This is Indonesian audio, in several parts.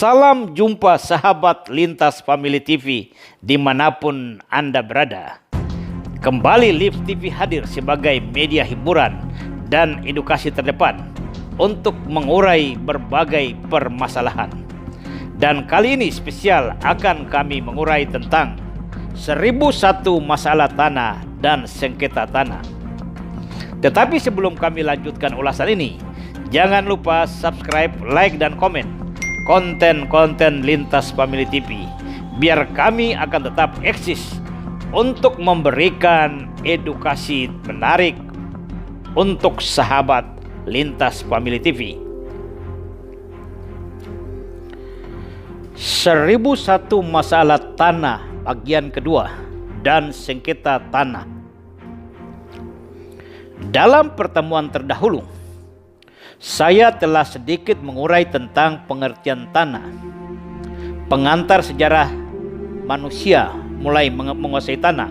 Salam jumpa sahabat Lintas Family TV dimanapun Anda berada. Kembali Live TV hadir sebagai media hiburan dan edukasi terdepan untuk mengurai berbagai permasalahan. Dan kali ini spesial akan kami mengurai tentang 1001 masalah tanah dan sengketa tanah. Tetapi sebelum kami lanjutkan ulasan ini, jangan lupa subscribe, like, dan komen konten-konten Lintas Family TV, biar kami akan tetap eksis untuk memberikan edukasi menarik untuk sahabat Lintas Family TV. 1001 masalah tanah bagian kedua dan sengketa tanah. Dalam pertemuan terdahulu, saya telah sedikit mengurai tentang pengertian tanah, pengantar sejarah manusia mulai menguasai tanah,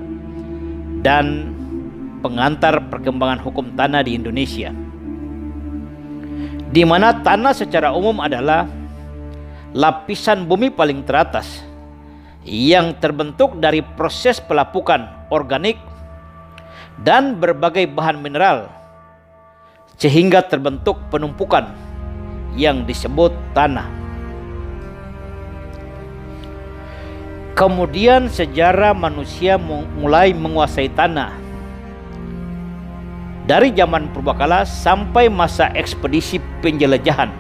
dan pengantar perkembangan hukum tanah di Indonesia, di mana tanah secara umum adalah lapisan bumi paling teratas yang terbentuk dari proses pelapukan organik dan berbagai bahan mineral, sehingga terbentuk penumpukan yang disebut tanah. Kemudian sejarah manusia mulai menguasai tanah dari zaman purbakala sampai masa ekspedisi penjelajahan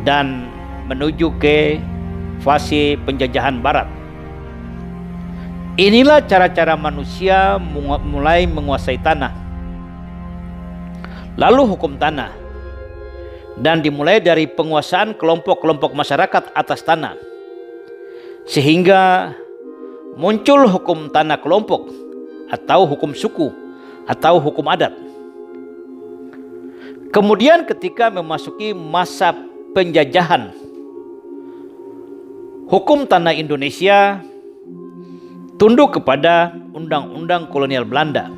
dan menuju ke fase penjajahan barat. Inilah cara-cara manusia mulai menguasai tanah. Lalu hukum tanah, dan dimulai dari penguasaan kelompok-kelompok masyarakat atas tanah, sehingga muncul hukum tanah kelompok atau hukum suku atau hukum adat. Kemudian ketika memasuki masa penjajahan, hukum tanah Indonesia tunduk kepada Undang-Undang Kolonial Belanda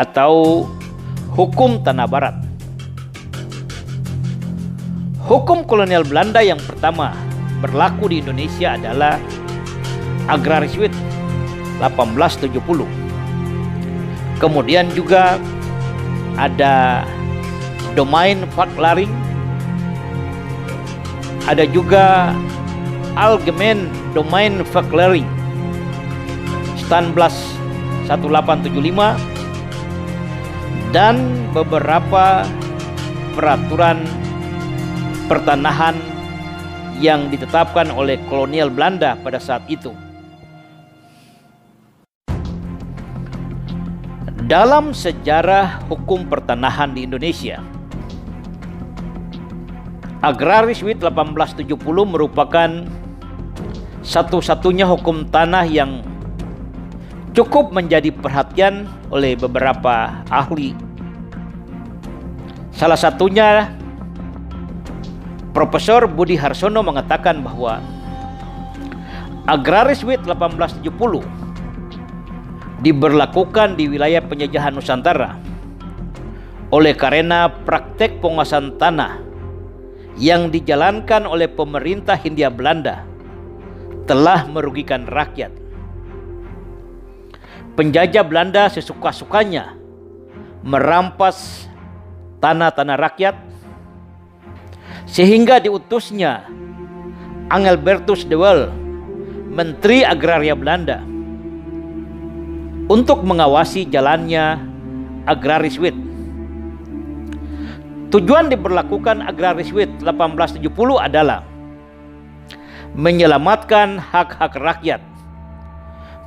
atau hukum tanah barat. Hukum kolonial Belanda yang pertama berlaku di Indonesia adalah Agrariswet 1870. Kemudian juga ada Domain Verklaring, ada juga Algemeen Domain Verklaring Standblad 1875, dan beberapa peraturan pertanahan yang ditetapkan oleh kolonial Belanda pada saat itu. Dalam sejarah hukum pertanahan di Indonesia, Agrariswet 1870 merupakan satu-satunya hukum tanah yang cukup menjadi perhatian oleh beberapa ahli. Salah satunya Profesor Budi Harsono mengatakan bahwa Agrariswet 1870 diberlakukan di wilayah penjajahan Nusantara oleh karena praktek penguasaan tanah yang dijalankan oleh pemerintah Hindia Belanda telah merugikan rakyat. Penjajah Belanda sesuka-sukanya merampas tanah-tanah rakyat, sehingga diutusnya Engelbertus de Waal, Menteri Agraria Belanda, untuk mengawasi jalannya Agrariswet. Tujuan diberlakukan Agrariswet 1870 adalah menyelamatkan hak-hak rakyat,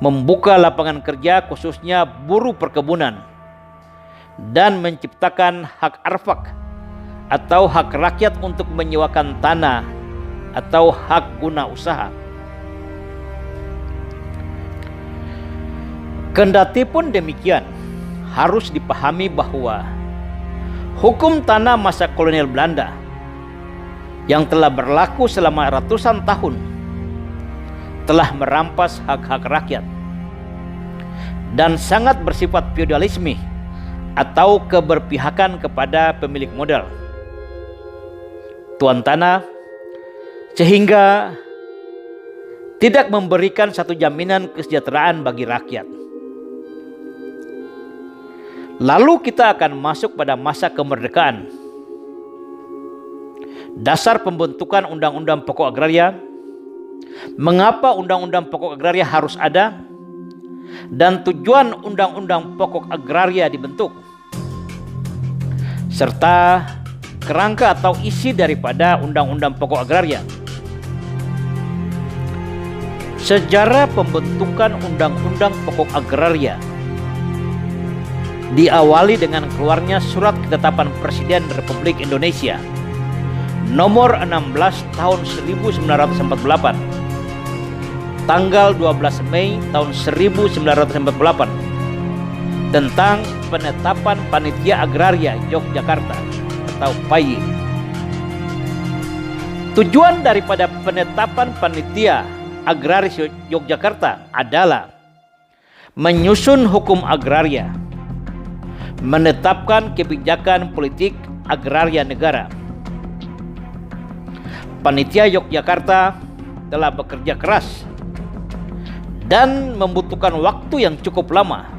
membuka lapangan kerja khususnya buruh perkebunan, dan menciptakan hak arfak atau hak rakyat untuk menyewakan tanah atau hak guna usaha. Kendati pun demikian, harus dipahami bahwa hukum tanah masa kolonial Belanda yang telah berlaku selama ratusan tahun telah merampas hak-hak rakyat dan sangat bersifat feodalisme atau keberpihakan kepada pemilik modal. Tuan tanah sehingga tidak memberikan satu jaminan kesejahteraan bagi rakyat. Lalu kita akan masuk pada masa kemerdekaan. Dasar pembentukan Undang-Undang Pokok Agraria, mengapa Undang-Undang Pokok Agraria harus ada, dan tujuan Undang-Undang Pokok Agraria dibentuk, serta kerangka atau isi daripada Undang-Undang Pokok Agraria. Sejarah pembentukan Undang-Undang Pokok Agraria diawali dengan keluarnya Surat Ketetapan Presiden Republik Indonesia nomor 16 tahun 1948, tanggal 12 Mei tahun 1948, tentang penetapan Panitia Agraria Yogyakarta atau PAYY. Tujuan daripada penetapan Panitia Agraris Yogyakarta adalah menyusun hukum agraria, menetapkan kebijakan politik agraria negara. Panitia Yogyakarta telah bekerja keras dan membutuhkan waktu yang cukup lama,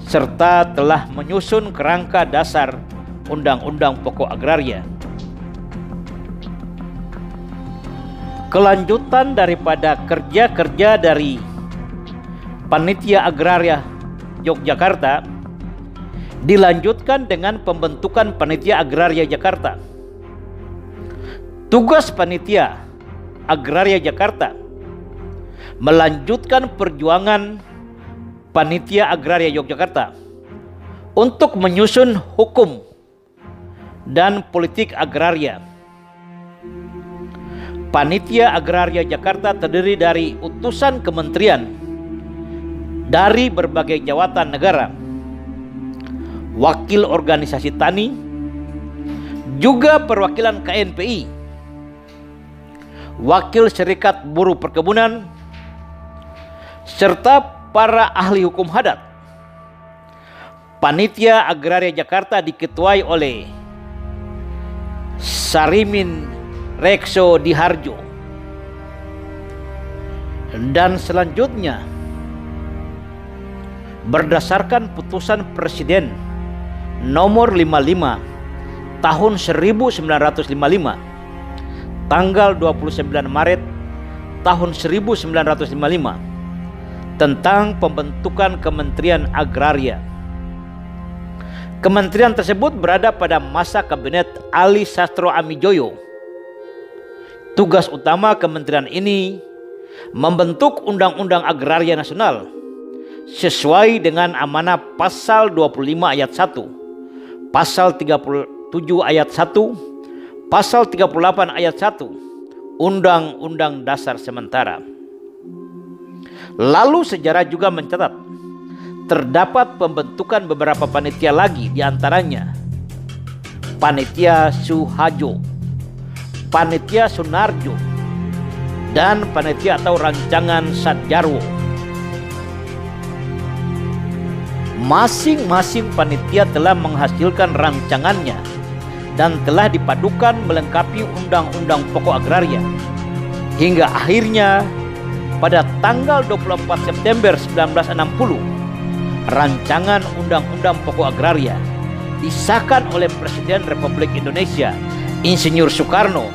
serta telah menyusun kerangka dasar Undang-Undang Pokok Agraria. Kelanjutan daripada kerja-kerja dari Panitia Agraria Yogyakarta dilanjutkan dengan pembentukan Panitia Agraria Jakarta. Tugas Panitia Agraria Jakarta melanjutkan perjuangan Panitia Agraria Yogyakarta untuk menyusun hukum dan politik agraria. Panitia Agraria Jakarta terdiri dari utusan kementerian dari berbagai jawatan negara, wakil organisasi tani, juga perwakilan KNPI, wakil serikat buruh perkebunan, serta para ahli hukum adat. Panitia Agraria Jakarta diketuai oleh Sarimin Rekso Diharjo, dan selanjutnya berdasarkan putusan Presiden nomor 55 tahun 1955 tanggal 29 Maret tahun 1955 tentang pembentukan Kementerian Agraria. Kementerian tersebut berada pada masa Kabinet Ali Sastro Amijoyo. Tugas utama kementerian ini membentuk Undang-Undang Agraria Nasional sesuai dengan amanah pasal 25 ayat 1, pasal 37 ayat 1, pasal 38 ayat 1 Undang-Undang Dasar Sementara. Lalu sejarah juga mencatat terdapat pembentukan beberapa panitia lagi, diantaranya Panitia Suhajo, Panitia Sunarjo, dan Panitia atau Rancangan Sadjarwo. Masing-masing panitia telah menghasilkan rancangannya dan telah dipadukan melengkapi Undang-Undang Pokok Agraria. Hingga akhirnya pada tanggal 24 September 1960, rancangan Undang-Undang Pokok Agraria disahkan oleh Presiden Republik Indonesia Insinyur Soekarno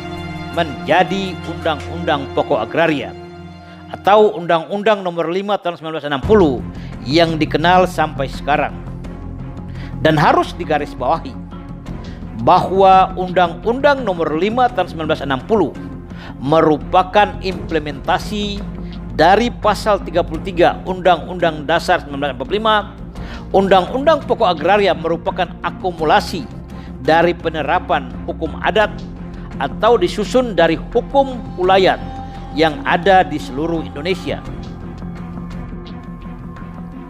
menjadi Undang-Undang Pokok Agraria atau Undang-Undang Nomor 5 tahun 1960 yang dikenal sampai sekarang. Dan harus digarisbawahi bahwa Undang-Undang Nomor 5 tahun 1960 merupakan implementasi dari pasal 33 Undang-Undang Dasar 1945. Undang-Undang Pokok Agraria merupakan akumulasi dari penerapan hukum adat atau disusun dari hukum ulayat yang ada di seluruh Indonesia.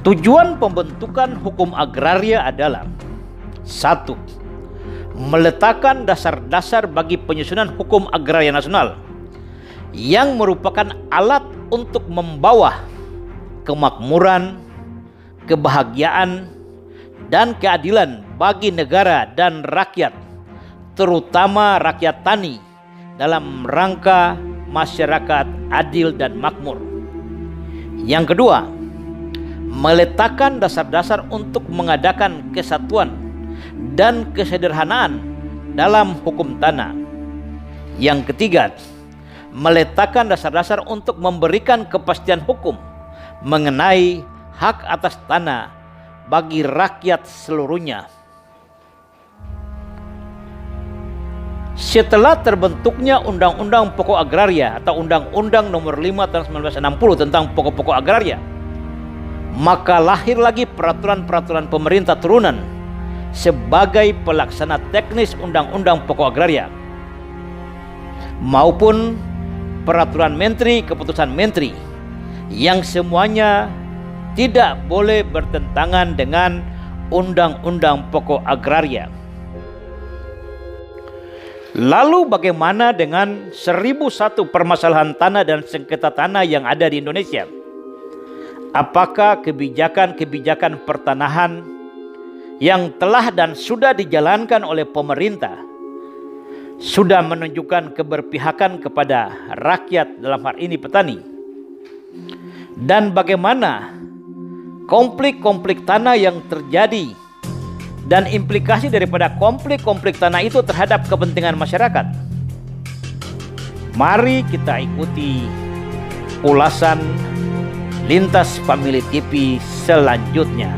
Tujuan pembentukan hukum agraria adalah 1. Meletakkan dasar-dasar bagi penyusunan hukum agraria nasional yang merupakan alat untuk membawa kemakmuran, kebahagiaan, dan keadilan bagi negara dan rakyat, terutama rakyat tani dalam rangka masyarakat adil dan makmur. Yang kedua, meletakkan dasar-dasar untuk mengadakan kesatuan dan kesederhanaan dalam hukum tanah. Yang ketiga, meletakkan dasar-dasar untuk memberikan kepastian hukum mengenai hak atas tanah bagi rakyat seluruhnya. Setelah terbentuknya Undang-Undang Pokok Agraria atau Undang-Undang Nomor 5 Tahun 1960 tentang pokok-pokok agraria, maka lahir lagi peraturan-peraturan pemerintah turunan sebagai pelaksana teknis Undang-Undang Pokok Agraria maupun peraturan menteri, keputusan menteri yang semuanya tidak boleh bertentangan dengan Undang-Undang Pokok Agraria. Lalu bagaimana dengan 1001 permasalahan tanah dan sengketa tanah yang ada di Indonesia? Apakah kebijakan-kebijakan pertanahan yang telah dan sudah dijalankan oleh pemerintah sudah menunjukkan keberpihakan kepada rakyat, dalam hal ini petani? Dan bagaimana konflik-konflik tanah yang terjadi dan implikasi daripada konflik-konflik tanah itu terhadap kepentingan masyarakat? Mari kita ikuti ulasan Lintas Family TV selanjutnya.